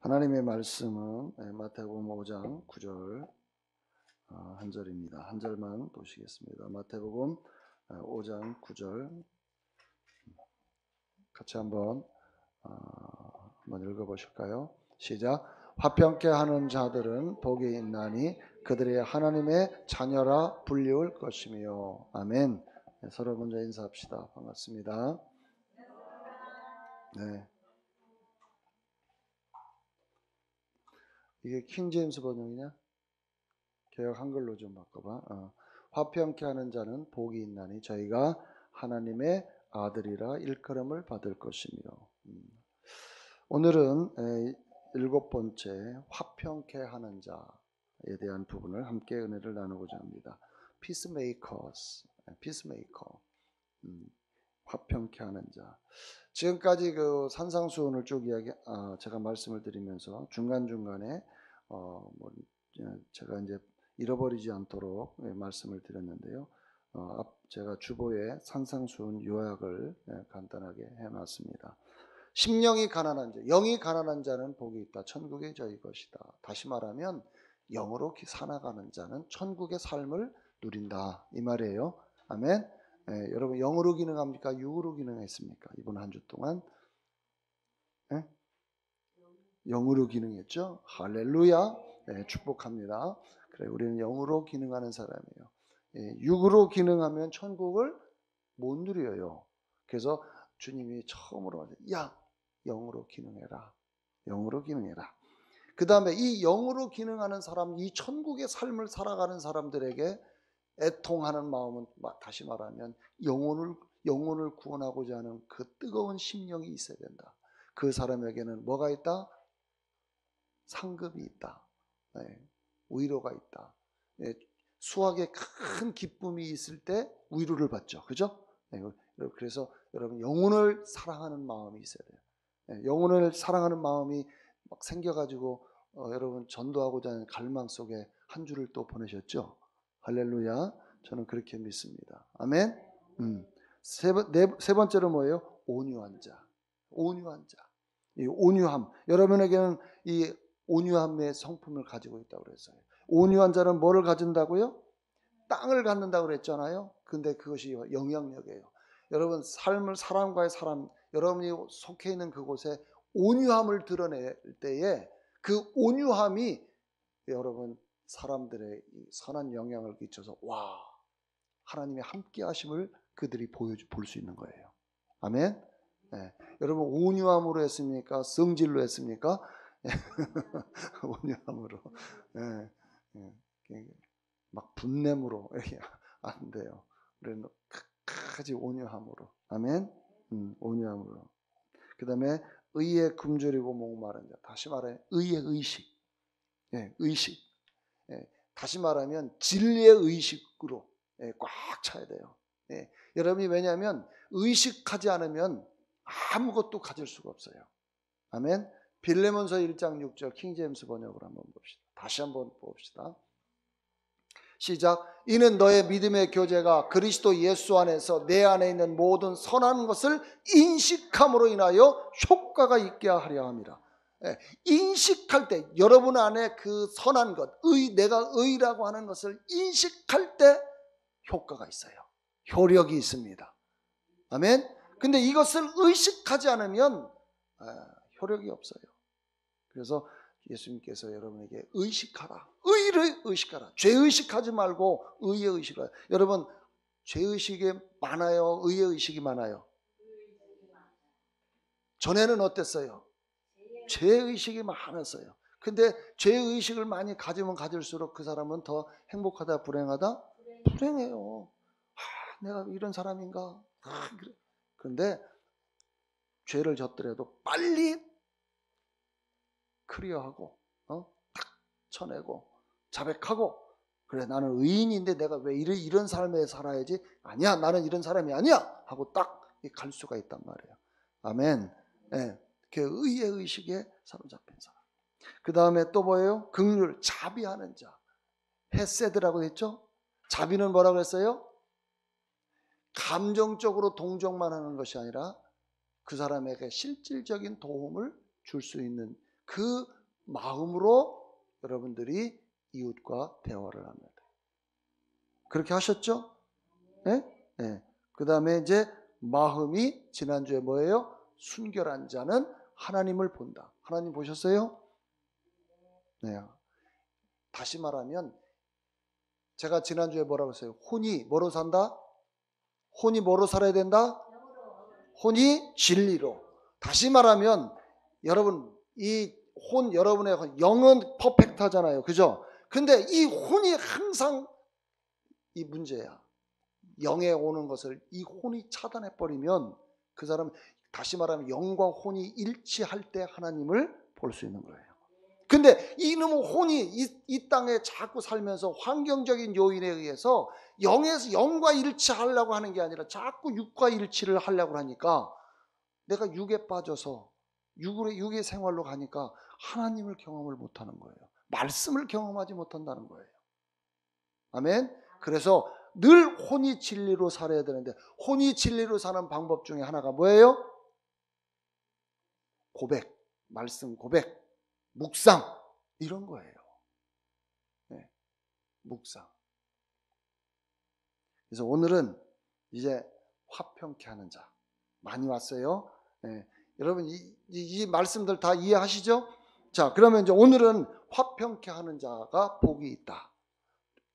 하나님의 말씀은 마태복음 5장 9절 한 절입니다. 한 절만 보시겠습니다. 마태복음 5장 9절 같이 한번 읽어보실까요? 시작. 화평케 하는 자들은 복이 있나니 그들의 하나님의 자녀라 불리울 것이며. 아멘. 서로 먼저 인사합시다. 반갑습니다. 네. 이게 킹제임스 번역이냐? 개역 한글로 좀 바꿔봐. 화평케 하는 자는 복이 있나니 저희가 하나님의 아들이라 일컬음을 받을 것이며. 오늘은 7번째 화평케 하는 자에 대한 부분을 함께 은혜를 나누고자 합니다. Peacemakers, Peacemaker, 화평케 하는 자. 지금까지 그 산상수훈을 쭉 제가 말씀을 드리면서 중간중간에 제가 이제 잃어버리지 않도록 말씀을 드렸는데요. 제가 주보에 산상수훈 요약을 간단하게 해놨습니다. 심령이 가난한 자, 영이 가난한 자는 복이 있다. 천국이 저희 것이다. 다시 말하면 영으로 살아가는 자는 천국의 삶을 누린다. 이 말이에요. 아멘. 여러분 영으로 기능합니까? 육으로 기능했습니까? 이번 한 주 동안 영으로 기능했죠. 할렐루야. 축복합니다. 그래, 우리는 영으로 기능하는 사람이에요. 육으로 기능하면 천국을 못 누려요. 그래서 주님이 처음으로 야, 영으로 기능해라. 영으로 기능해라. 그 다음에 이 영으로 기능하는 사람, 이 천국의 삶을 살아가는 사람들에게 애통하는 마음은 다시 말하면 영혼을 구원하고자 하는 그 뜨거운 심령이 있어야 된다. 그 사람에게는 뭐가 있다? 상급이 있다. 위로가 있다. 수학에 큰 기쁨이 있을 때 위로를 받죠. 그죠? 그래서 여러분 영혼을 사랑하는 마음이 있어야 돼요. 영혼을 사랑하는 마음이 막 생겨가지고 여러분 전도하고자 하는 갈망 속에 한 주를 또 보내셨죠. 할렐루야. 저는 그렇게 믿습니다. 아멘. 세 번째로 뭐예요? 온유한 자. 온유한 자. 이 온유함. 여러분에게는 이 온유함의 성품을 가지고 있다고 그랬어요. 온유한 자는 뭐를 가진다고요? 땅을 갖는다고 그랬잖아요. 근데 그것이 영향력이에요. 여러분 사람과의 사람, 여러분이 속해 있는 그곳에 온유함을 드러낼 때에 그 온유함이 여러분 사람들의 선한 영향을 끼쳐서 와, 하나님의 함께 하심을 그들이 볼 수 있는 거예요. 아멘. 여러분 온유함으로 했습니까? 성질로 했습니까? 온유함으로. 막 분냄으로 안 돼요. 우리는 끝까지 온유함으로. 아멘. 온유함으로. 그 다음에 의에 굶주리고 목마른 자. 다시 말해 의의 의식. 의식. 다시 말하면 진리의 의식으로 꽉 차야 돼요. 여러분이 왜냐하면 의식하지 않으면 아무것도 가질 수가 없어요. 아멘. 빌레몬서 1장 6절 킹제임스 번역으로 한번 봅시다. 다시 한번 봅시다. 시작. 이는 너의 믿음의 교제가 그리스도 예수 안에서 내 안에 있는 모든 선한 것을 인식함으로 인하여 효과가 있게 하려 함이라. 인식할 때 여러분 안에 그 선한 것, 내가 의라고 하는 것을 인식할 때 효과가 있어요. 효력이 있습니다. 아멘. 근데 이것을 의식하지 않으면 효력이 없어요. 그래서 예수님께서 여러분에게 의식하라. 의를 의식하라. 죄의식하지 말고 의의 의식을. 여러분 죄의식이 많아요? 의의 의식이 많아요? 전에는 어땠어요? 죄의식이 많았어요. 근데 죄의식을 많이 가지면 가질수록 그 사람은 더 행복하다 불행하다? 불행해요. 내가 이런 사람인가? 그래. 그런데 죄를 졌더라도 빨리 클리어하고 딱 쳐내고 자백하고 그래 나는 의인인데 내가 왜 이런 삶에 살아야지? 아니야, 나는 이런 사람이 아니야 하고 딱 갈 수가 있단 말이에요. 아멘. 그 의의 의식에 사로잡힌 사람. 그 다음에 또 뭐예요? 긍휼, 자비하는 자. 헤세드라고 했죠? 자비는 뭐라고 했어요? 감정적으로 동정만 하는 것이 아니라 그 사람에게 실질적인 도움을 줄 수 있는 그 마음으로 여러분들이 이웃과 대화를 합니다. 그렇게 하셨죠? 네? 네. 그 다음에 이제 마음이 지난주에 뭐예요? 순결한 자는 하나님을 본다. 하나님 보셨어요? 네. 다시 말하면 제가 지난주에 뭐라고 했어요? 혼이 뭐로 산다? 혼이 뭐로 살아야 된다? 혼이 진리로. 다시 말하면 여러분 이 혼 여러분의 영은 퍼펙트하잖아요. 그죠? 근데 이 혼이 항상 이 문제야. 영에 오는 것을 이 혼이 차단해 버리면 그 사람은 다시 말하면 영과 혼이 일치할 때 하나님을 볼 수 있는 거예요. 근데 이놈의 혼이 이 땅에 자꾸 살면서 환경적인 요인에 의해서 영과 일치하려고 하는 게 아니라 자꾸 육과 일치를 하려고 하니까 내가 육에 빠져서 육의 생활로 가니까 하나님을 경험을 못하는 거예요. 말씀을 경험하지 못한다는 거예요. 아멘. 그래서 늘 혼이 진리로 살아야 되는데 혼이 진리로 사는 방법 중에 하나가 뭐예요? 고백, 말씀 고백, 묵상 이런 거예요. 네, 묵상. 그래서 오늘은 이제 화평케 하는 자 많이 왔어요. 네, 여러분 이 말씀들 다 이해하시죠? 자, 그러면 이제 오늘은 화평케 하는 자가 복이 있다.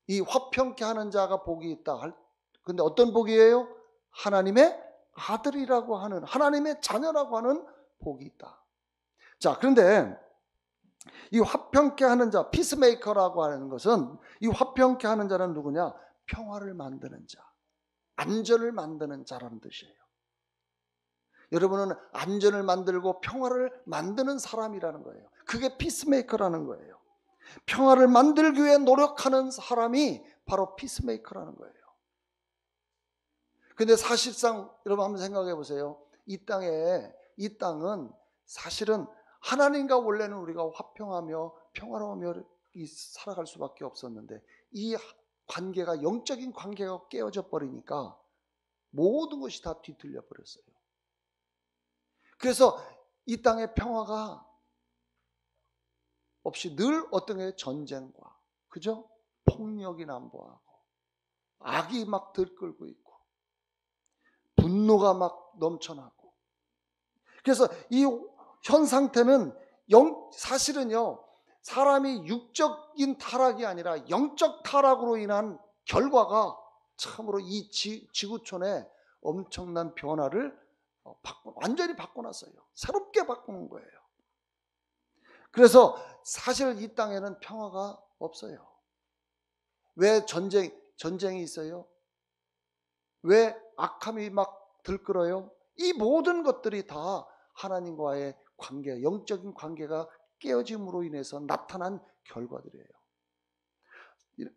이 화평케 하는 자가 복이 있다. 근데 어떤 복이에요? 하나님의 아들이라고 하는, 하나님의 자녀라고 하는 복이 있다. 자, 그런데 이 화평케 하는 자, 피스메이커라고 하는 것은 이 화평케 하는 자는 누구냐? 평화를 만드는 자, 안전을 만드는 자라는 뜻이에요. 여러분은 안전을 만들고 평화를 만드는 사람이라는 거예요. 그게 피스메이커라는 거예요. 평화를 만들기 위해 노력하는 사람이 바로 피스메이커라는 거예요. 근데 사실상 여러분 한번 생각해 보세요. 이 땅은 사실은 하나님과 원래는 우리가 화평하며 평화로우며 살아갈 수밖에 없었는데 이 관계가 영적인 관계가 깨어져 버리니까 모든 것이 다 뒤틀려 버렸어요. 그래서 이 땅의 평화가 없이 늘 어떤 게 전쟁과 그죠? 폭력이 난무하고 악이 막 들끓고 있고 분노가 막 넘쳐나고 그래서 이 현 상태는 사실은요 사람이 육적인 타락이 아니라 영적 타락으로 인한 결과가 참으로 이 지구촌에 엄청난 변화를 완전히 바꿔놨어요. 새롭게 바꾸는 거예요. 그래서 사실 이 땅에는 평화가 없어요. 왜 전쟁이 있어요? 왜 악함이 막 들끓어요? 이 모든 것들이 다 하나님과의 관계, 영적인 관계가 깨어짐으로 인해서 나타난 결과들이에요.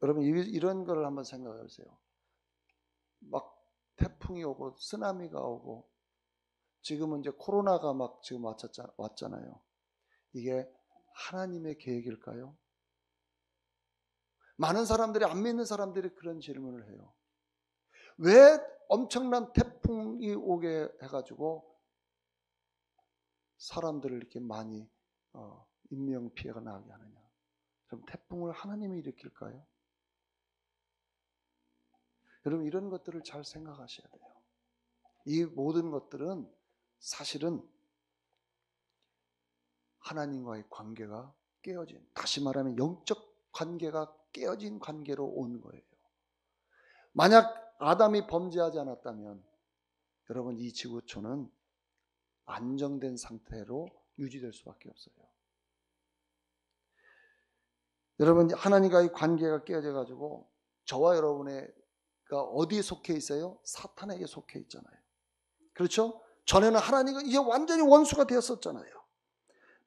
여러분 이런 거를 한번 생각해 보세요. 막 태풍이 오고 쓰나미가 오고 지금은 이제 코로나가 막 지금 왔잖아요. 이게 하나님의 계획일까요? 많은 사람들이 안 믿는 사람들이 그런 질문을 해요. 왜 엄청난 태풍이 오게 해가지고 사람들을 이렇게 많이 인명피해가 나게 하느냐? 그럼 태풍을 하나님이 일으킬까요? 여러분 이런 것들을 잘 생각하셔야 돼요. 이 모든 것들은 사실은 하나님과의 관계가 깨어진, 다시 말하면 영적 관계가 깨어진 관계로 온 거예요. 만약 아담이 범죄하지 않았다면 여러분 이 지구촌은 안정된 상태로 유지될 수밖에 없어요. 여러분 하나님과의 관계가 깨어져 가지고 저와 여러분가 어디에 속해 있어요? 사탄에게 속해 있잖아요. 그렇죠? 전에는 하나님과 이제 완전히 원수가 되었었잖아요.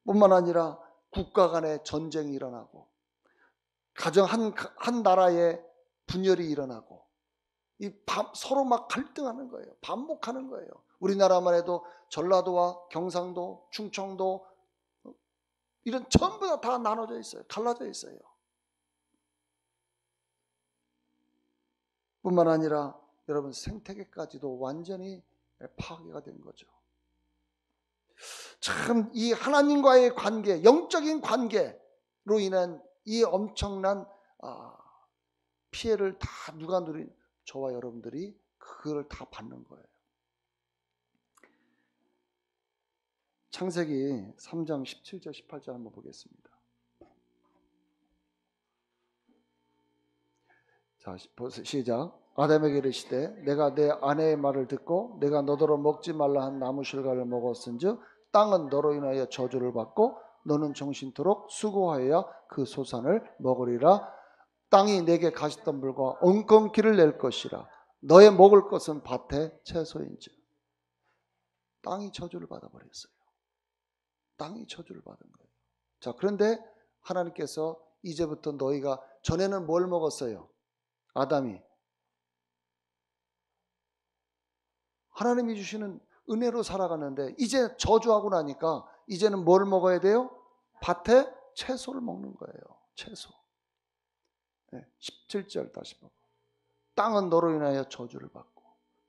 뿐만 아니라 국가 간의 전쟁이 일어나고 가정 한 나라에 분열이 일어나고 서로 막 갈등하는 거예요. 반복하는 거예요. 우리나라만 해도 전라도와 경상도, 충청도 이런 전부 다 나눠져 있어요. 갈라져 있어요. 뿐만 아니라 여러분 생태계까지도 완전히 파괴가 된 거죠. 참 이 하나님과의 관계, 영적인 관계로 인한 이 엄청난 피해를 다 누가 저와 여러분들이 그걸 다 받는 거예요. 창세기 3장 17절 18절 한번 보겠습니다. 자, 시작. 아담에게 이르시되 내가 내 아내의 말을 듣고 내가 너더러 먹지 말라 한 나무 실과를 먹었은즉 땅은 너로 인하여 저주를 받고 너는 정신토록 수고하여야 그 소산을 먹으리라. 땅이 내게 가시덤불과 엉겅퀴를 낼 것이라. 너의 먹을 것은 밭의 채소인즉. 땅이 저주를 받아버렸어요. 땅이 저주를 받은 거예요. 자, 그런데 하나님께서 이제부터 너희가, 전에는 뭘 먹었어요? 아담이 하나님이 주시는 은혜로 살아가는데 이제 저주하고 나니까 이제는 뭘 먹어야 돼요? 밭에 채소를 먹는 거예요. 채소. 17절 다시 봐. 땅은 너로 인하여 저주를 받고.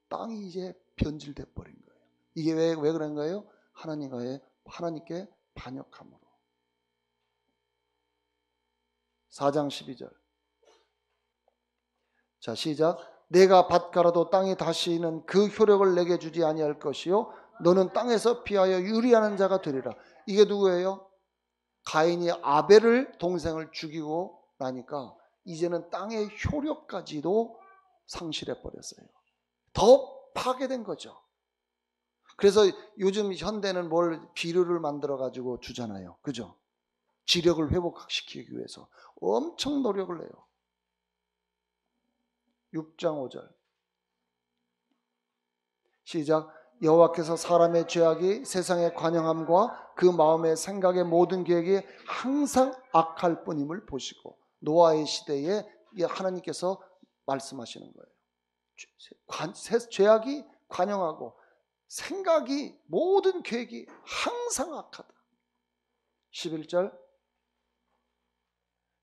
땅이 이제 변질돼 버린 거예요. 이게 왜 그런 거예요? 하나님께 반역함으로. 4장 12절. 자, 시작. 내가 밭가라도 땅이 다시는 그 효력을 내게 주지 아니할 것이요 너는 땅에서 피하여 유리하는 자가 되리라. 이게 누구예요? 가인이 아벨을 동생을 죽이고 나니까 이제는 땅의 효력까지도 상실해 버렸어요. 더 파괴된 거죠. 그래서 요즘 현대는 뭘 비료를 만들어 가지고 주잖아요. 그죠? 지력을 회복시키기 위해서 엄청 노력을 해요. 6장 5절 시작. 여호와께서 사람의 죄악이 세상의 관영함과 그 마음의 생각의 모든 계획이 항상 악할 뿐임을 보시고. 노아의 시대에 하나님께서 말씀하시는 거예요. 죄악이 관영하고 생각이, 모든 계획이 항상 악하다. 11절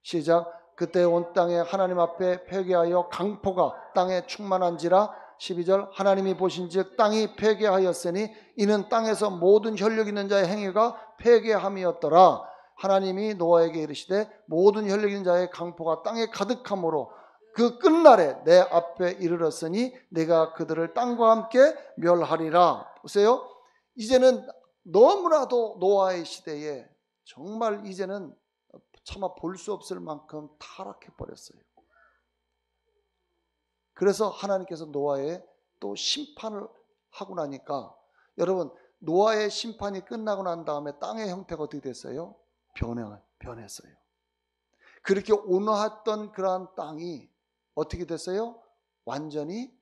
시작. 그때 온 땅에 하나님 앞에 회개하여 강포가 땅에 충만한지라. 12절 하나님이 보신즉 땅이 회개하였으니 이는 땅에서 모든 혈육 있는 자의 행위가 회개함이었더라. 하나님이 노아에게 이르시되 모든 혈육 있는 자의 강포가 땅에 가득함으로 그 끝날에 내 앞에 이르렀으니 내가 그들을 땅과 함께 멸하리라. 보세요. 이제는 너무나도 노아의 시대에 정말 이제는 차마 볼 수 없을 만큼 타락해 버렸어요. 그래서 하나님께서 노아에 또 심판을 하고 나니까, 여러분, 노아의 심판이 끝나고 난 다음에 땅의 형태가 어떻게 됐어요? 변했어요. 그렇게 온화했던 그러한 땅이 어떻게 됐어요? 완전히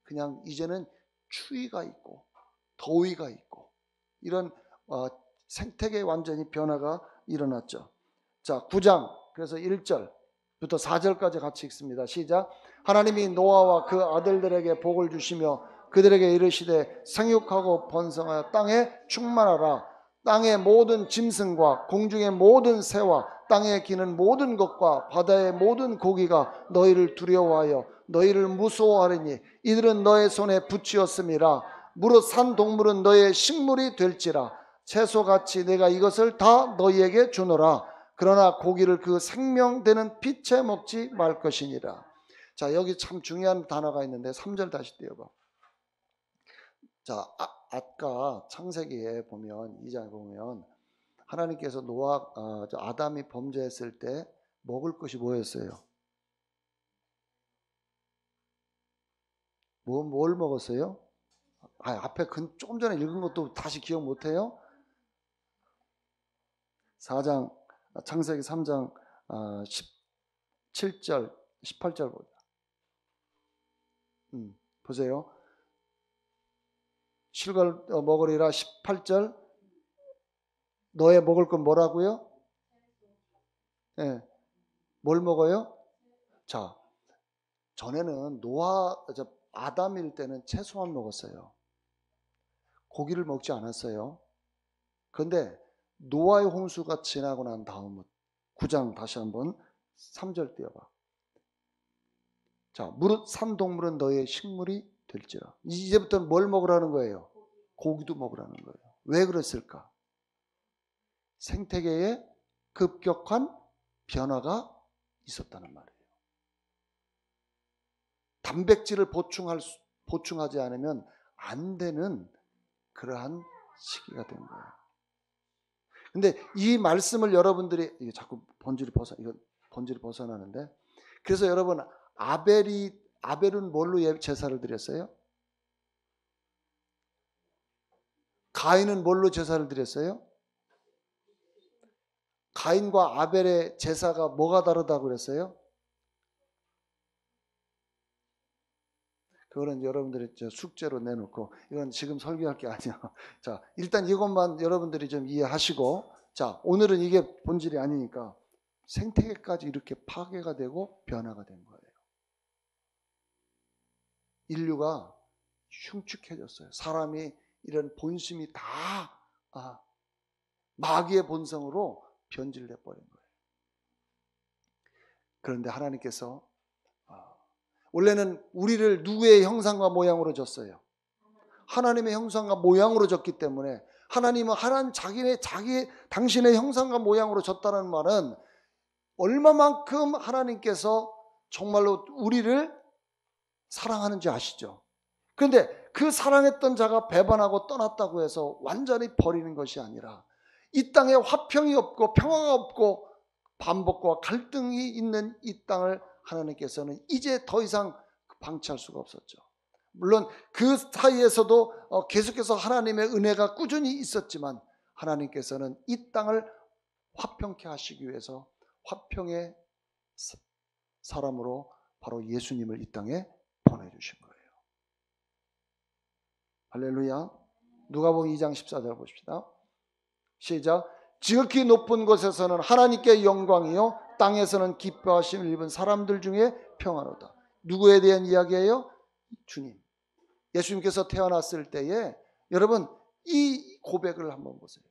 그냥 이제는 추위가 있고 더위가 있고 이런 생태계의 완전히 변화가 일어났죠. 자, 9장 그래서 1절부터 4절까지 같이 읽습니다. 시작. 하나님이 노아와 그 아들들에게 복을 주시며 그들에게 이르시되 생육하고 번성하여 땅에 충만하라. 땅의 모든 짐승과 공중의 모든 새와 땅에 기는 모든 것과 바다의 모든 고기가 너희를 두려워하여 너희를 무서워하리니 이들은 너의 손에 붙이었음이라. 무릇 산 동물은 너의 식물이 될지라. 채소같이 내가 이것을 다 너희에게 주노라. 그러나 고기를 그 생명되는 빛에 먹지 말 것이니라. 자, 여기 참 중요한 단어가 있는데 3절 다시 띄워봐. 자, 아까 창세기에 보면 2장에 보면 하나님께서 아담이 범죄했을 때 먹을 것이 뭐였어요? 뭘 먹었어요? 앞에 조금 전에 읽은 것도 다시 기억 못해요? 4장 창세기 3장 17절 18절 보자. 보세요. 실과를 먹으리라. 18절 너의 먹을 건 뭐라고요? 네. 뭘 먹어요? 자, 전에는 아담일 때는 채소만 먹었어요. 고기를 먹지 않았어요. 그런데 노아의 홍수가 지나고 난 다음은 9장 다시 한번 3절 띄워봐. 자, 무릇 산 동물은 너의 식물이 될지라. 이제부터는 뭘 먹으라는 거예요? 고기도 먹으라는 거예요. 왜 그랬을까? 생태계에 급격한 변화가 있었다는 말이에요. 단백질을 보충하지 않으면 안 되는 그러한 시기가 된 거예요. 근데 이 말씀을 여러분들이 이게 자꾸 본질이 벗어나는데, 그래서 여러분 아벨은 뭘로 제사를 드렸어요? 가인은 뭘로 제사를 드렸어요? 가인과 아벨의 제사가 뭐가 다르다고 그랬어요? 그거는 여러분들이 숙제로 내놓고, 이건 지금 설교할 게 아니야. 자, 일단 이것만 여러분들이 좀 이해하시고, 자, 오늘은 이게 본질이 아니니까 생태계까지 이렇게 파괴가 되고 변화가 된 거예요. 인류가 흉측해졌어요. 사람이 이런 본심이 다 마귀의 본성으로 변질돼 버린 거예요. 그런데 하나님께서 원래는 우리를 누구의 형상과 모양으로 졌어요? 하나님의 형상과 모양으로 졌기 때문에, 하나님은 당신의 형상과 모양으로 졌다는 말은 얼마만큼 하나님께서 정말로 우리를 사랑하는지 아시죠? 그런데 그 사랑했던 자가 배반하고 떠났다고 해서 완전히 버리는 것이 아니라, 이 땅에 화평이 없고 평화가 없고 반복과 갈등이 있는 이 땅을 하나님께서는 이제 더 이상 방치할 수가 없었죠. 물론 그 사이에서도 계속해서 하나님의 은혜가 꾸준히 있었지만, 하나님께서는 이 땅을 화평케 하시기 위해서 화평의 사람으로 바로 예수님을 이 땅에 보내주신 거예요. 할렐루야. 누가복음 2장 14절 보십시다. 시작. 지극히 높은 곳에서는 하나님께 영광이요 땅에서는 기뻐하심을 입은 사람들 중에 평화로다. 누구에 대한 이야기예요? 주님. 예수님께서 태어났을 때에 여러분 이 고백을 한번 보세요.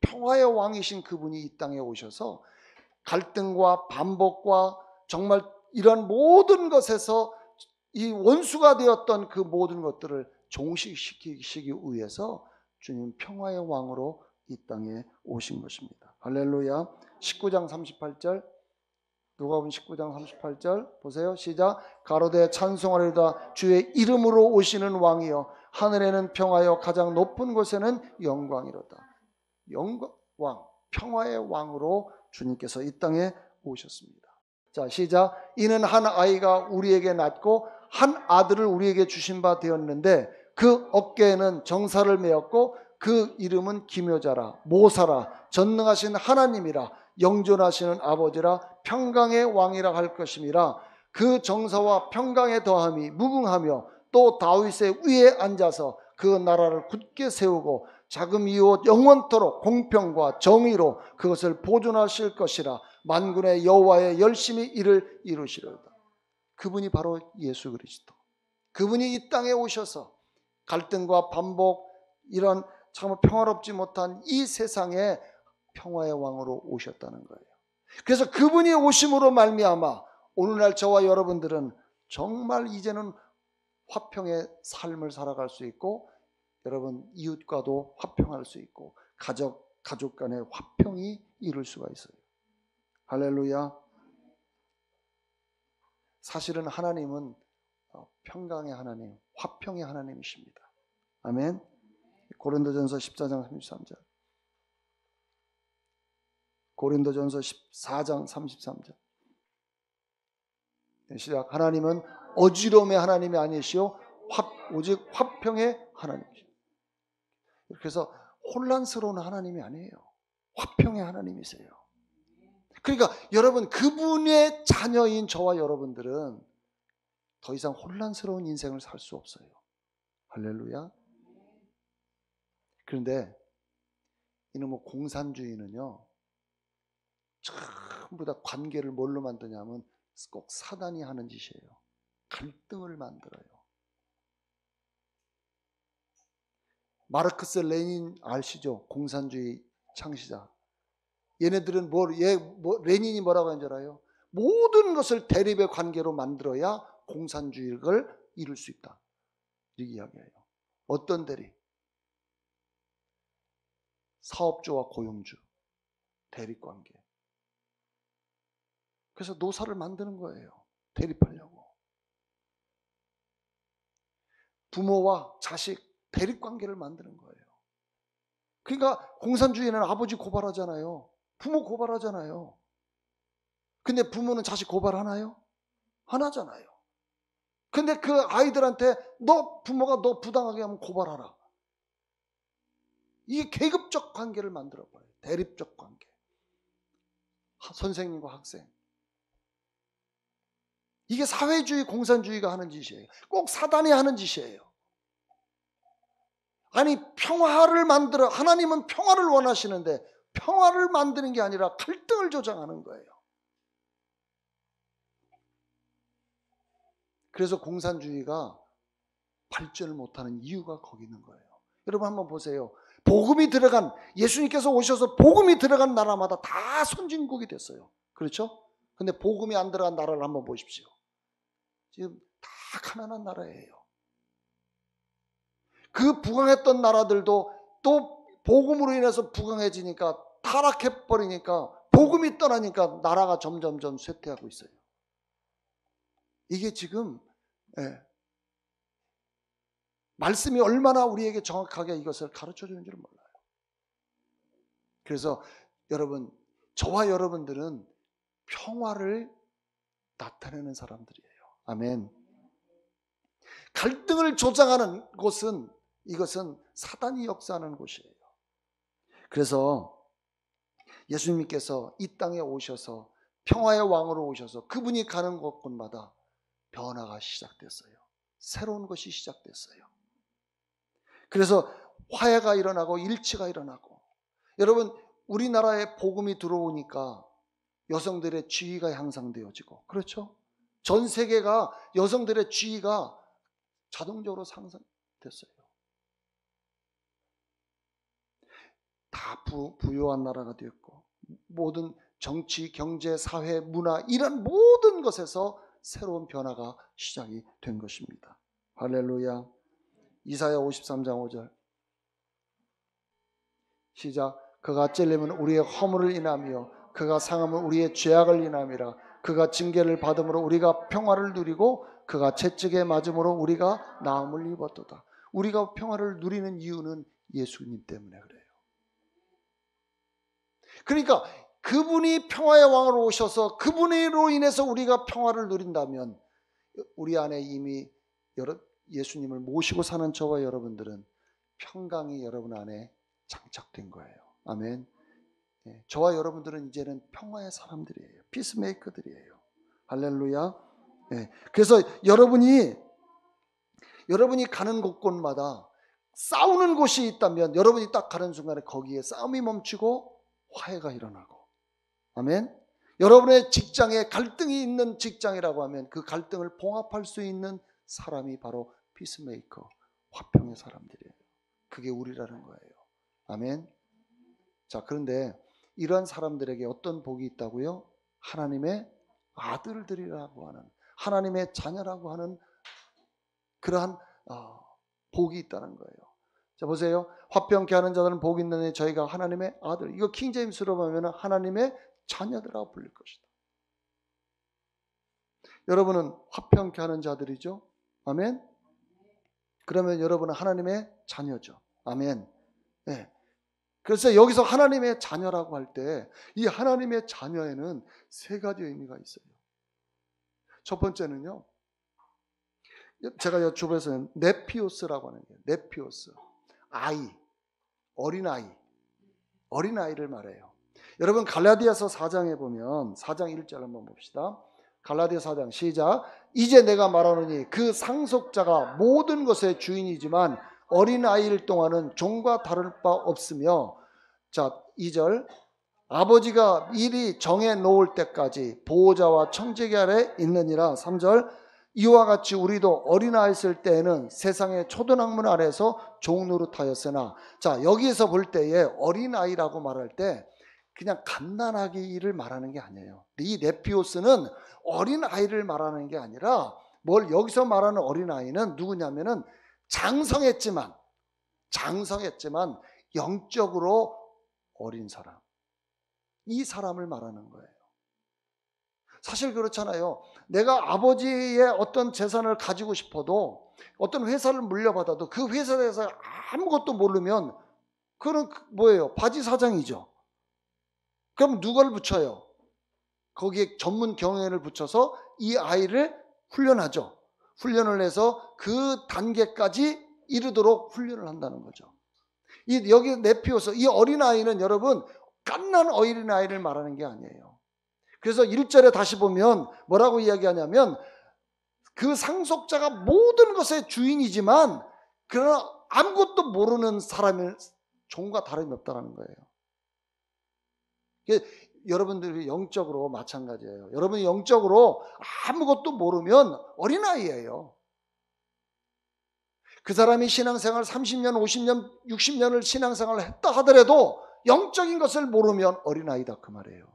평화의 왕이신 그분이 이 땅에 오셔서 갈등과 반복과 정말 이런 모든 것에서 이 원수가 되었던 그 모든 것들을 종식시키기 위해서 주님 평화의 왕으로 이 땅에 오신 것입니다. 할렐루야. 19장 38절, 누가복음 19장 38절 보세요. 시작. 가로되 찬송하리로다 주의 이름으로 오시는 왕이여 하늘에는 평화여 가장 높은 곳에는 영광이로다. 왕, 평화의 왕으로 주님께서 이 땅에 오셨습니다. 자, 시작. 이는 한 아이가 우리에게 낳고 한 아들을 우리에게 주신 바 되었는데 그 어깨에는 정사를 메었고 그 이름은 기묘자라 모사라 전능하신 하나님이라 영존하시는 아버지라 평강의 왕이라 할 것임이라. 그 정사와 평강의 더함이 무궁하며 또 다윗의 위에 앉아서 그 나라를 굳게 세우고 자금 이후 영원토록 공평과 정의로 그것을 보존하실 것이라. 만군의 여호와의 열심히 이를 이루시리로다. 그분이 바로 예수 그리스도. 그분이 이 땅에 오셔서 갈등과 반복 이런 참 평화롭지 못한 이 세상에 평화의 왕으로 오셨다는 거예요. 그래서 그분이 오심으로 말미암아 오늘날 저와 여러분들은 정말 이제는 화평의 삶을 살아갈 수 있고, 여러분 이웃과도 화평할 수 있고 가족 간의 화평이 이룰 수가 있어요. 할렐루야. 사실은 하나님은 평강의 하나님, 화평의 하나님이십니다. 아멘. 고린도전서 14장 33절, 고린도전서 14장 33절 시작. 하나님은 어지러움의 하나님이 아니시오 오직 화평의 하나님이시오. 그래서 혼란스러운 하나님이 아니에요. 화평의 하나님이세요. 그러니까 여러분 그분의 자녀인 저와 여러분들은 더 이상 혼란스러운 인생을 살 수 없어요. 할렐루야. 그런데 이놈의 공산주의는요 전부 다 관계를 뭘로 만드냐면 꼭 사단이 하는 짓이에요. 갈등을 만들어요. 마르크스 레닌 아시죠? 공산주의 창시자. 얘네들은 레닌이 뭐라고 한 줄 알아요? 모든 것을 대립의 관계로 만들어야 공산주의를 이룰 수 있다. 이렇게 이야기해요. 어떤 대립? 사업주와 고용주, 대립관계. 그래서 노사를 만드는 거예요. 대립하려고. 부모와 자식 대립관계를 만드는 거예요. 그러니까 공산주의는 아버지 고발하잖아요. 부모 고발하잖아요. 근데 부모는 자식 고발하나요? 안 하잖아요. 근데 그 아이들한테 부모가 너 부당하게 하면 고발하라. 이게 계급적 관계를 만들어버려요. 대립적 관계. 선생님과 학생. 이게 사회주의, 공산주의가 하는 짓이에요. 꼭 사단이 하는 짓이에요. 아니, 평화를 만들어, 하나님은 평화를 원하시는데 평화를 만드는 게 아니라 갈등을 조장하는 거예요. 그래서 공산주의가 발전을 못하는 이유가 거기 있는 거예요. 여러분 한번 보세요. 복음이 들어간, 예수님께서 오셔서 복음이 들어간 나라마다 다 선진국이 됐어요. 그렇죠? 근데 복음이 안 들어간 나라를 한번 보십시오. 지금 다 가난한 나라예요. 그 부강했던 나라들도 또 복음으로 인해서 부강해지니까, 타락해버리니까, 복음이 떠나니까 나라가 점점점 쇠퇴하고 있어요. 이게 지금 말씀이 얼마나 우리에게 정확하게 이것을 가르쳐 주는지를 몰라요. 그래서 여러분, 저와 여러분들은 평화를 나타내는 사람들이에요. 아멘. 갈등을 조장하는 곳은, 이것은 사단이 역사하는 곳이에요. 그래서 예수님께서 이 땅에 오셔서 평화의 왕으로 오셔서 그분이 가는 곳곳마다 변화가 시작됐어요. 새로운 것이 시작됐어요. 그래서 화해가 일어나고 일치가 일어나고, 여러분 우리나라에 복음이 들어오니까 여성들의 지위가 향상되어지고, 그렇죠? 전 세계가 여성들의 지위가 자동적으로 상승됐어요. 다 부유한 나라가 되었고, 모든 정치, 경제, 사회, 문화, 이런 모든 것에서 새로운 변화가 시작이 된 것입니다. 할렐루야. 이사야 53장 5절 시작. 그가 찔림은 우리의 허물을 인하며 그가 상함은 우리의 죄악을 인함이라. 그가 징계를 받음으로 우리가 평화를 누리고 그가 채찍에 맞음으로 우리가 나음을 입었도다. 우리가 평화를 누리는 이유는 예수님 때문에 그래요. 그러니까 그분이 평화의 왕으로 오셔서 그분으로 인해서 우리가 평화를 누린다면, 우리 안에 이미 예수님을 모시고 사는 저와 여러분들은 평강이 여러분 안에 장착된 거예요. 아멘. 네, 저와 여러분들은 이제는 평화의 사람들이에요. 피스메이커들이에요. 할렐루야. 네, 그래서 여러분이 가는 곳곳마다 싸우는 곳이 있다면, 여러분이 딱 가는 순간에 거기에 싸움이 멈추고 화해가 일어나고, 아멘. 여러분의 직장에 갈등이 있는 직장이라고 하면 그 갈등을 봉합할 수 있는 사람이 바로 피스메이커, 화평의 사람들이에요. 그게 우리라는 거예요. 아멘. 자, 그런데 이러한 사람들에게 어떤 복이 있다고요? 하나님의 아들들이라고 하는, 하나님의 자녀라고 하는 그러한 복이 있다는 거예요. 자, 보세요. 화평케 하는 자들은 복이 있느니 저희가 하나님의 아들, 이거 킹제임스로 보면 하나님의 자녀들이라고 불릴 것이다. 여러분은 화평케 하는 자들이죠. 아멘. 그러면 여러분은 하나님의 자녀죠. 아멘. 네. 그래서 여기서 하나님의 자녀라고 할 때 이 하나님의 자녀에는 세 가지 의미가 있어요. 첫 번째는요, 제가 여쭤봐서는 네피오스라고 하는 거예요. 네피오스, 아이, 어린아이를 말해요. 여러분 갈라디아서 4장에 보면 4장 1절 한번 봅시다. 갈라디아 4장 시작. 이제 내가 말하노니 그 상속자가 모든 것의 주인이지만 어린아이일 동안은 종과 다를 바 없으며, 자 2절, 아버지가 미리 정해 놓을 때까지 보호자와 청지기 아래 있느니라. 3절, 이와 같이 우리도 어린아이였을 때에는 세상의 초등학문 아래에서 종노릇하였으나, 자 여기에서 볼 때에 어린아이라고 말할 때 그냥 갓난아기를 말하는 게 아니에요. 이 네피오스는 어린아이를 말하는 게 아니라, 여기서 말하는 어린아이는 누구냐면은 장성했지만 영적으로 어린 사람. 이 사람을 말하는 거예요. 사실 그렇잖아요. 내가 아버지의 어떤 재산을 가지고 싶어도 어떤 회사를 물려받아도 그 회사에 대해서 아무것도 모르면 그건 뭐예요? 바지 사장이죠. 그럼 누굴 붙여요? 거기에 전문 경영인을 붙여서 이 아이를 훈련하죠. 훈련을 해서 그 단계까지 이르도록 훈련을 한다는 거죠. 여기 네피오스, 이 어린아이는 여러분 갓난 어린아이를 말하는 게 아니에요. 그래서 1절에 다시 보면 뭐라고 이야기하냐면 그 상속자가 모든 것의 주인이지만 그러나 아무것도 모르는 사람의 종과 다름이 없다는 거예요. 여러분들이 영적으로 마찬가지예요. 여러분이 영적으로 아무것도 모르면 어린아이예요. 그 사람이 신앙생활 30년, 50년, 60년을 신앙생활을 했다 하더라도 영적인 것을 모르면 어린아이다 그 말이에요.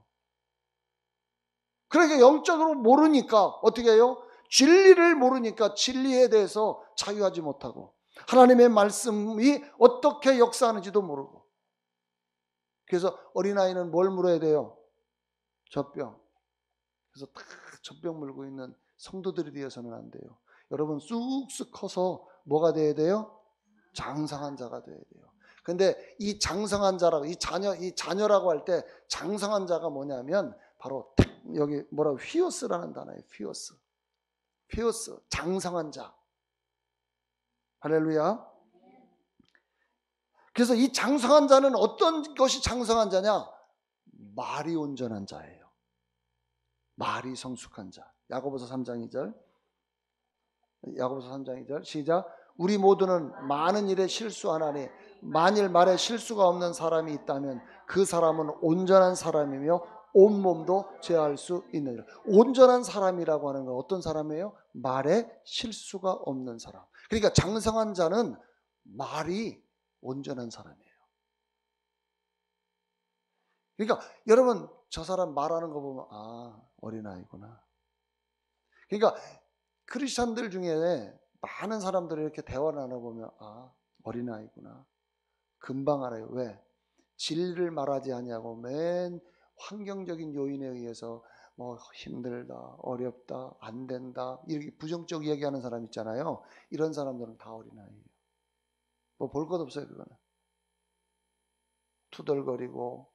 그러니까 영적으로 모르니까 어떻게 해요? 진리를 모르니까 진리에 대해서 자유하지 못하고 하나님의 말씀이 어떻게 역사하는지도 모르고. 그래서 어린아이는 뭘 물어야 돼요? 젖병. 그래서 다 젖병 물고 있는 성도들이 되어서는 안 돼요. 여러분 쑥쑥 커서 뭐가 돼야 돼요? 장성한 자가 돼야 돼요. 근데 이 장성한 자라고, 이 자녀라고 할 때 장성한 자가 뭐냐면 바로 여기 뭐라고 휘오스라는 단어예요. 휘오스, 장성한 자. 할렐루야. 그래서 이 장성한 자는 어떤 것이 장성한 자냐? 말이 온전한 자예요. 말이 성숙한 자. 야고보서 3장 2절. 야고보서 3장 2절 시작. 우리 모두는 많은 일에 실수하나니 만일 말에 실수가 없는 사람이 있다면 그 사람은 온전한 사람이며 온몸도 제어할 수 있느니라. 온전한 사람이라고 하는 건 어떤 사람이에요? 말에 실수가 없는 사람. 그러니까 장성한 자는 말이 온전한 사람이에요. 그러니까 여러분 저 사람 말하는 거 보면 아 어린아이구나. 그러니까 크리스찬들 중에 많은 사람들이 이렇게 대화를 나눠보면 아 어린아이구나. 금방 알아요. 왜? 진리를 말하지 아니하고 맨 환경적인 요인에 의해서 뭐 힘들다, 어렵다, 안 된다 이렇게 부정적 이야기하는 사람 있잖아요. 이런 사람들은 다 어린아이예요. 뭐 볼 것 없어요. 그거는 투덜거리고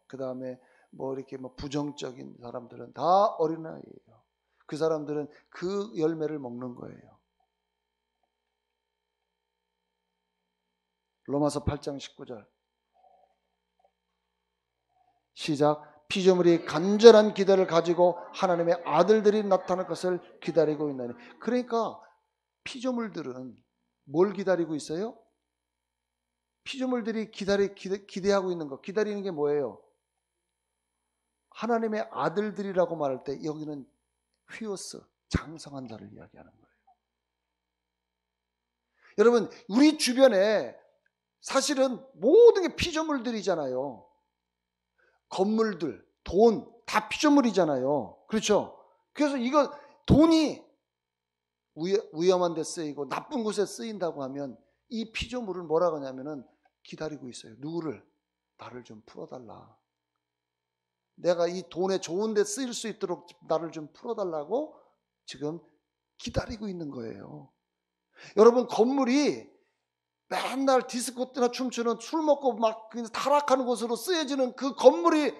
그 다음에 뭐 이렇게 뭐 부정적인 사람들은 다 어린아이예요. 그 사람들은 그 열매를 먹는 거예요. 로마서 8장 19절 시작. 피조물이 간절한 기대를 가지고 하나님의 아들들이 나타날 것을 기다리고 있나니. 그러니까 피조물들은 뭘 기다리고 있어요? 피조물들이 기대하고 있는 거. 기다리는 게 뭐예요? 하나님의 아들들이라고 말할 때 여기는 휘오스, 장성한 자를 이야기하는 거예요. 여러분 우리 주변에 사실은 모든 게 피조물들이잖아요. 건물들, 돈, 다 피조물이잖아요. 그렇죠? 그래서 이거 돈이 위험한 데 쓰이고 나쁜 곳에 쓰인다고 하면 이 피조물을 뭐라고 하냐면은 기다리고 있어요. 누구를? 나를 좀 풀어달라. 내가 이 돈에 좋은 데 쓰일 수 있도록 나를 좀 풀어달라고 지금 기다리고 있는 거예요. 여러분 건물이 맨날 디스코트나 춤추는 술 먹고 막 타락하는 곳으로 쓰여지는 그 건물은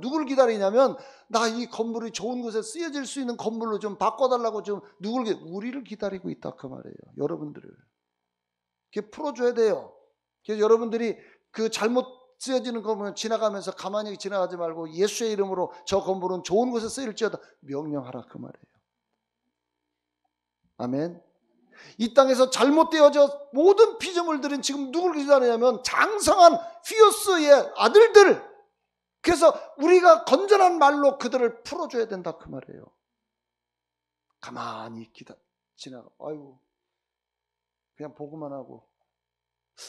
누굴 기다리냐면 나 이 건물이 좋은 곳에 쓰여질 수 있는 건물로 좀 바꿔달라고 좀 우리를 기다리고 있다 그 말이에요. 여러분들을 이렇게 풀어줘야 돼요. 그래서 여러분들이 그 잘못 쓰여지는 건물은 지나가면서 가만히 지나가지 말고 예수의 이름으로 저 건물은 좋은 곳에 쓰일지어다 명령하라 그 말이에요. 아멘. 이 땅에서 잘못되어져 모든 피조물들은 지금 누굴 기다리냐면 장성한 휘오스의 아들들. 그래서 우리가 건전한 말로 그들을 풀어줘야 된다 그 말이에요. 가만히 지나가. 아이고 그냥 보고만 하고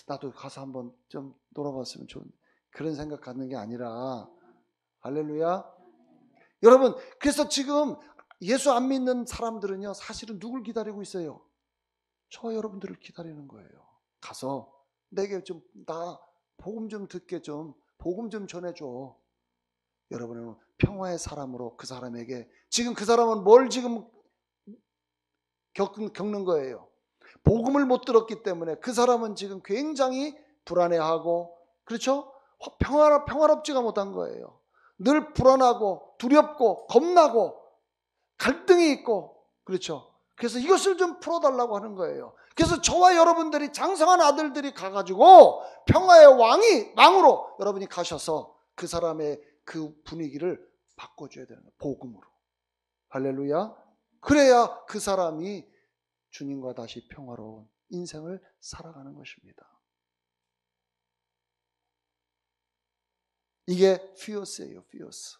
나도 가서 한번 좀 놀아봤으면 좋은 그런 생각 갖는 게 아니라 할렐루야. 여러분 그래서 지금 예수 안 믿는 사람들은요 사실은 누굴 기다리고 있어요? 저 여러분들을 기다리는 거예요. 가서 내게 좀 나 복음 좀 듣게 좀 복음 좀 전해줘. 여러분은 평화의 사람으로 그 사람에게 지금 그 사람은 뭘 지금 겪는 거예요. 복음을 못 들었기 때문에 그 사람은 지금 굉장히 불안해하고 그렇죠? 평화롭지가 못한 거예요. 늘 불안하고 두렵고 겁나고 갈등이 있고 그렇죠? 그래서 이것을 좀 풀어달라고 하는 거예요. 그래서 저와 여러분들이 장성한 아들들이 가가지고 평화의 왕으로 여러분이 가셔서 그 사람의 그 분위기를 바꿔줘야 되는 거예요. 복음으로. 할렐루야. 그래야 그 사람이 주님과 다시 평화로운 인생을 살아가는 것입니다. 이게 피오스예요. 피오스.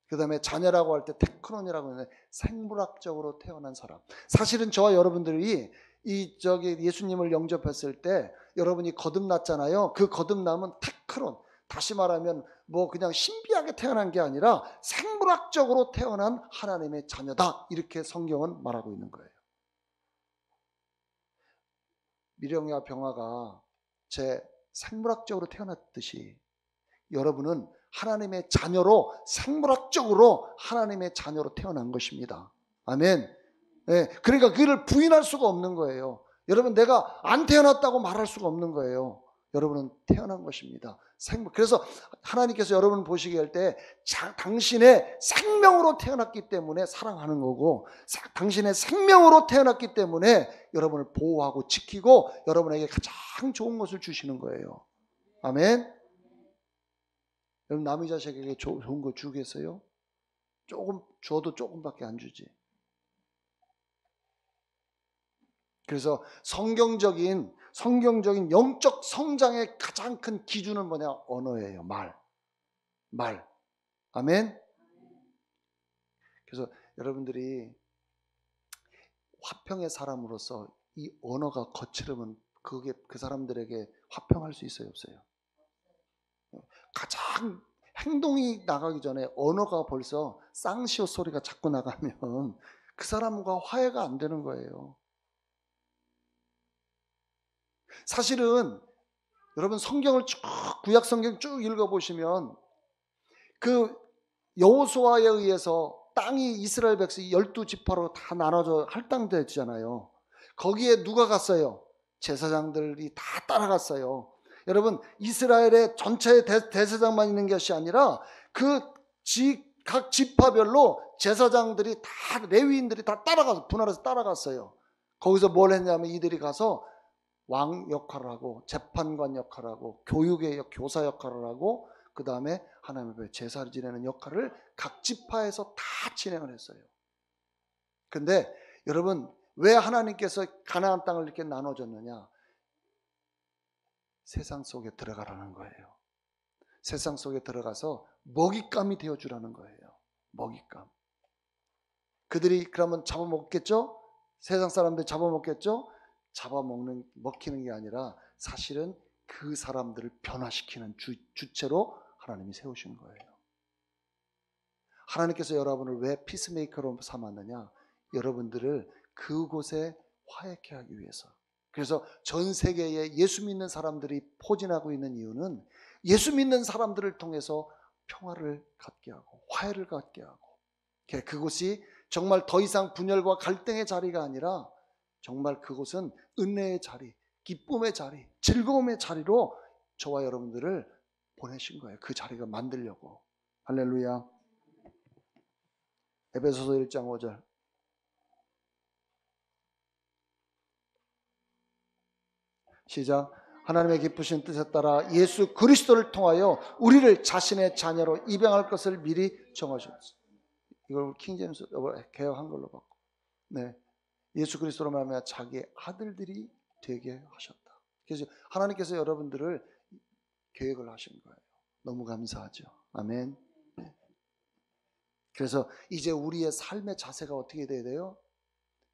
그 다음에 자녀라고 할 때 테크론이라고 하는 생물학적으로 태어난 사람. 사실은 저와 여러분들이 예수님을 영접했을 때 여러분이 거듭났잖아요. 그 거듭남은 테크론. 다시 말하면 뭐 그냥 신비하게 태어난 게 아니라 생물학적으로 태어난 하나님의 자녀다. 이렇게 성경은 말하고 있는 거예요. 미령이와 병화가 제 생물학적으로 태어났듯이 여러분은 하나님의 자녀로 생물학적으로 하나님의 자녀로 태어난 것입니다. 아멘. 네, 그러니까 그를 부인할 수가 없는 거예요. 여러분 내가 안 태어났다고 말할 수가 없는 거예요. 여러분은 태어난 것입니다. 그래서 하나님께서 여러분 보시게 할 때 당신의 생명으로 태어났기 때문에 사랑하는 거고 당신의 생명으로 태어났기 때문에 여러분을 보호하고 지키고 여러분에게 가장 좋은 것을 주시는 거예요. 아멘. 여러분 남의 자식에게 좋은 거 주겠어요? 조금 줘도 조금밖에 안 주지. 그래서 성경적인 영적 성장의 가장 큰 기준은 뭐냐? 언어예요. 말. 아멘. 그래서 여러분들이 화평의 사람으로서 이 언어가 거칠으면 그게 그 사람들에게 화평할 수 있어요, 없어요? 가장 행동이 나가기 전에 언어가 벌써 쌍시옷 소리가 자꾸 나가면 그 사람과 화해가 안 되는 거예요. 사실은 여러분 성경을 쭉 구약 성경 쭉 읽어보시면 그 여호수아에 의해서 땅이 이스라엘 백성 12지파로 다 나눠져 할당되잖아요. 거기에 누가 갔어요? 제사장들이 다 따라갔어요. 여러분 이스라엘의 전체 대제사장만 있는 것이 아니라 각 지파별로 제사장들이 다 레위인들이 다 따라가서 분할해서 따라갔어요. 거기서 뭘 했냐면 이들이 가서 왕 역할을 하고 재판관 역할을 하고 교육의 교사 역할을 하고 그 다음에 하나님 앞에 제사를 지내는 역할을 각 지파에서 다 진행을 했어요. 근데 여러분 왜 하나님께서 가나안 땅을 이렇게 나눠줬느냐? 세상 속에 들어가라는 거예요. 세상 속에 들어가서 먹잇감이 되어주라는 거예요. 먹잇감. 그들이 그러면 잡아먹겠죠? 세상 사람들 잡아먹겠죠? 먹히는 게 아니라 사실은 그 사람들을 변화시키는 주체로 하나님이 세우신 거예요. 하나님께서 여러분을 왜 피스메이커로 삼았느냐? 여러분들을 그곳에 화해케 하기 위해서. 그래서 전 세계에 예수 믿는 사람들이 포진하고 있는 이유는 예수 믿는 사람들을 통해서 평화를 갖게 하고 화해를 갖게 하고 그곳이 정말 더 이상 분열과 갈등의 자리가 아니라 정말 그곳은 은혜의 자리, 기쁨의 자리, 즐거움의 자리로 저와 여러분들을 보내신 거예요. 그 자리가 만들려고. 할렐루야. 에베소서 1장 5절. 시작. 하나님의 기쁘신 뜻에 따라 예수 그리스도를 통하여 우리를 자신의 자녀로 입양할 것을 미리 정하셨습니다. 이걸 킹제임스 개혁 한글로 바꿔. 네, 예수 그리스도로 말하면 자기의 아들들이 되게 하셨다. 그래서 하나님께서 여러분들을 계획을 하신 거예요. 너무 감사하죠. 아멘. 네. 그래서 이제 우리의 삶의 자세가 어떻게 돼야 돼요?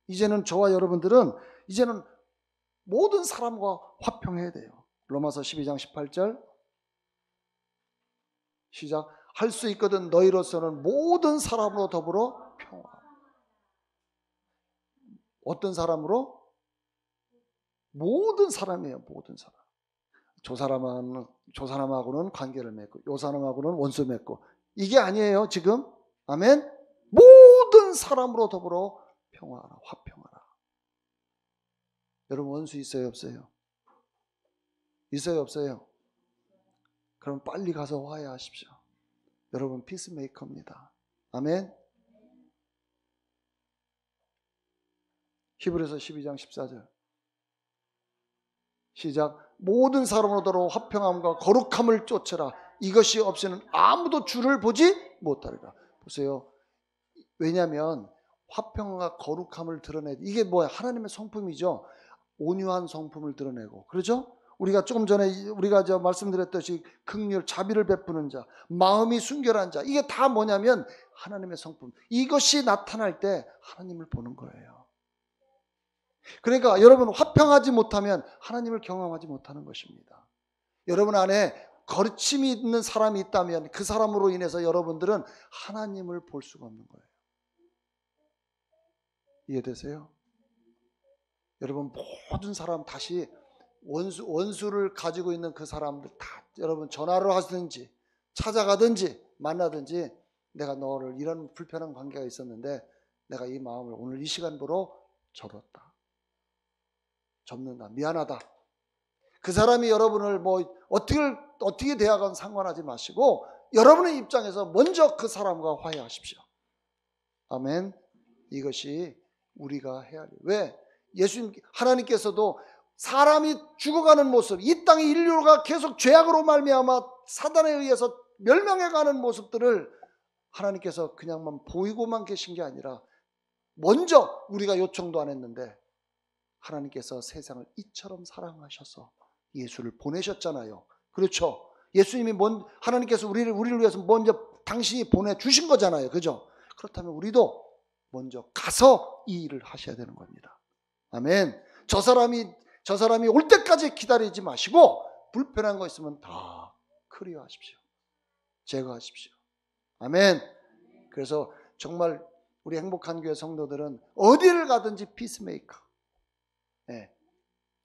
이제는 저와 여러분들은 이제는 모든 사람과 화평해야 돼요. 로마서 12장 18절 시작. 할 수 있거든 너희로서는 모든 사람으로 더불어 평화. 어떤 사람으로? 모든 사람이에요. 모든 사람. 저 사람하고는 관계를 맺고 요 사람하고는 원수 맺고 이게 아니에요 지금. 아멘. 모든 사람으로 더불어 평화하라. 화평하라. 여러분 원수 있어요 없어요? 있어요 없어요? 그럼 빨리 가서 화해하십시오. 여러분 피스메이커입니다. 아멘. 히브리서 12장 14절 시작. 모든 사람으로 화평함과 거룩함을 쫓으라. 이것이 없이는 아무도 주를 보지 못하리라. 보세요. 왜냐하면 화평과 거룩함을 드러내고 이게 뭐야? 하나님의 성품이죠. 온유한 성품을 드러내고 그렇죠? 우리가 조금 전에 우리가 말씀드렸듯이 긍휼, 자비를 베푸는 자, 마음이 순결한 자 이게 다 뭐냐면 하나님의 성품. 이것이 나타날 때 하나님을 보는 거예요. 그러니까 여러분 화평하지 못하면 하나님을 경험하지 못하는 것입니다. 여러분 안에 거침이 있는 사람이 있다면 그 사람으로 인해서 여러분들은 하나님을 볼 수가 없는 거예요. 이해되세요? 여러분 모든 사람 다시 원수를 가지고 있는 그 사람들 다 여러분 전화를 하든지 찾아가든지 만나든지 내가 너를 이런 불편한 관계가 있었는데 내가 이 마음을 오늘 이 시간부로 접었다. 접는다. 미안하다. 그 사람이 여러분을 어떻게 대하건 상관하지 마시고 여러분의 입장에서 먼저 그 사람과 화해하십시오. 아멘. 이것이 우리가 해야 해요. 왜? 하나님께서도 사람이 죽어가는 모습, 이 땅의 인류가 계속 죄악으로 말미암아 사단에 의해서 멸망해가는 모습들을 하나님께서 그냥만 보이고만 계신 게 아니라 먼저 우리가 요청도 안 했는데 하나님께서 세상을 이처럼 사랑하셔서 예수를 보내셨잖아요. 그렇죠? 예수님이 하나님께서 우리를 위해서 먼저 당신이 보내주신 거잖아요. 그죠? 그렇다면 우리도 먼저 가서 이 일을 하셔야 되는 겁니다. 아멘. 저 사람이 올 때까지 기다리지 마시고 불편한 거 있으면 다 클리어하십시오. 제거하십시오. 아멘. 그래서 정말 우리 행복한 교회 성도들은 어디를 가든지 피스메이커. 네.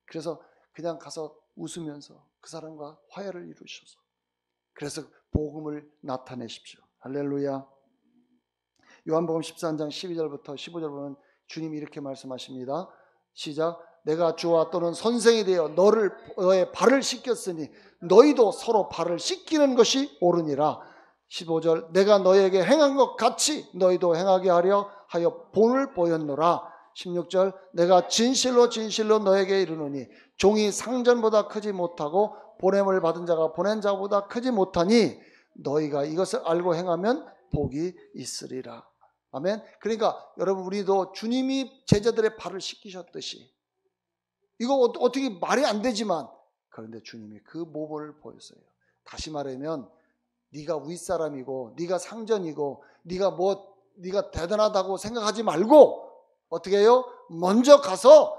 그래서 그냥 가서 웃으면서 그 사람과 화해를 이루셔서 그래서 복음을 나타내십시오. 할렐루야. 요한복음 13장 12절부터 15절 보면 주님이 이렇게 말씀하십니다. 시작. 내가 주와 또는 선생이 되어 너의 발을 씻겼으니 너희도 서로 발을 씻기는 것이 옳으니라. 15절. 내가 너에게 행한 것 같이 너희도 행하게 하려 하여 본을 보였노라. 16절. 내가 진실로 진실로 너에게 이르노니 종이 상전보다 크지 못하고 보냄을 받은 자가 보낸 자보다 크지 못하니 너희가 이것을 알고 행하면 복이 있으리라. 아멘. 그러니까 여러분 우리도 주님이 제자들의 발을 씻기셨듯이 이거 어떻게 말이 안 되지만 그런데 주님이 그 모범을 보였어요. 다시 말하면 네가 윗사람이고 네가 상전이고 네가 대단하다고 생각하지 말고 어떻게 해요? 먼저 가서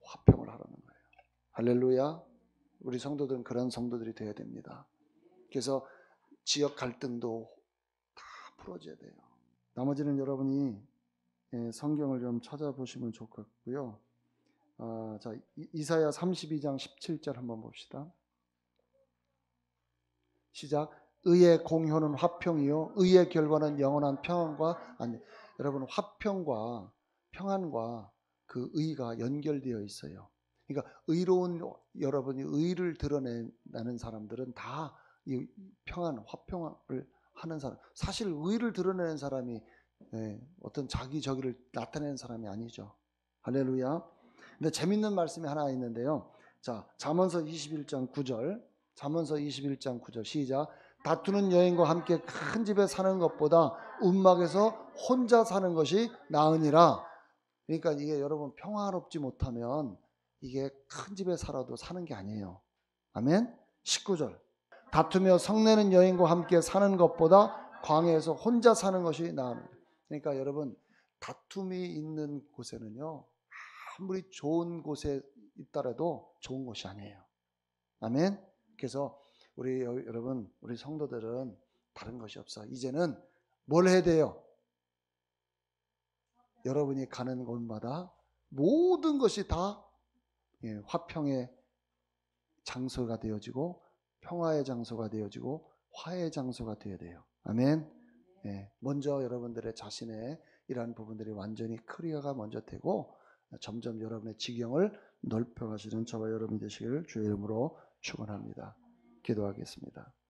화평을 하라는 거예요. 할렐루야. 우리 성도들은 그런 성도들이 되어야 됩니다. 그래서 지역 갈등도 다 풀어줘야 돼요. 나머지는 여러분이 성경을 좀 찾아보시면 좋겠고요. 자, 이사야 32장 17절 한번 봅시다. 시작. 의의 공효는 화평이요 의의 결과는 영원한 평안과 안녕. 여러분 화평과 평안과 그 의가 연결되어 있어요. 그러니까 의로운 여러분이 의를 드러내는 사람들은 다 이 평안, 화평을 하는 사람. 사실 의를 드러내는 사람이 어떤 자기 저기를 나타내는 사람이 아니죠. 할렐루야. 근데 재밌는 말씀이 하나 있는데요. 자, 잠언서 21장 9절. 잠언서 21장 9절 시작. 다투는 여인과 함께 큰 집에 사는 것보다 움막에서 혼자 사는 것이 나으니라. 그러니까 이게 여러분 평화롭지 못하면 이게 큰 집에 살아도 사는 게 아니에요. 아멘. 19절. 다투며 성내는 여인과 함께 사는 것보다 광야에서 혼자 사는 것이 나으니라. 그러니까 여러분 다툼이 있는 곳에는요 아무리 좋은 곳에 있더라도 좋은 곳이 아니에요. 아멘. 그래서 여러분 우리 성도들은 다른 것이 없어. 이제는 뭘 해야 돼요? 여러분이 가는 곳마다 모든 것이 다 화평의 장소가 되어지고 평화의 장소가 되어지고 화해의 장소가 되어야 돼요. 아멘. 예, 먼저 여러분들의 자신의 이러한 부분들이 완전히 클리어가 먼저 되고 점점 여러분의 지경을 넓혀가시는 저와 여러분이 되시기를 주의 이름으로 축원합니다. 기도하겠습니다.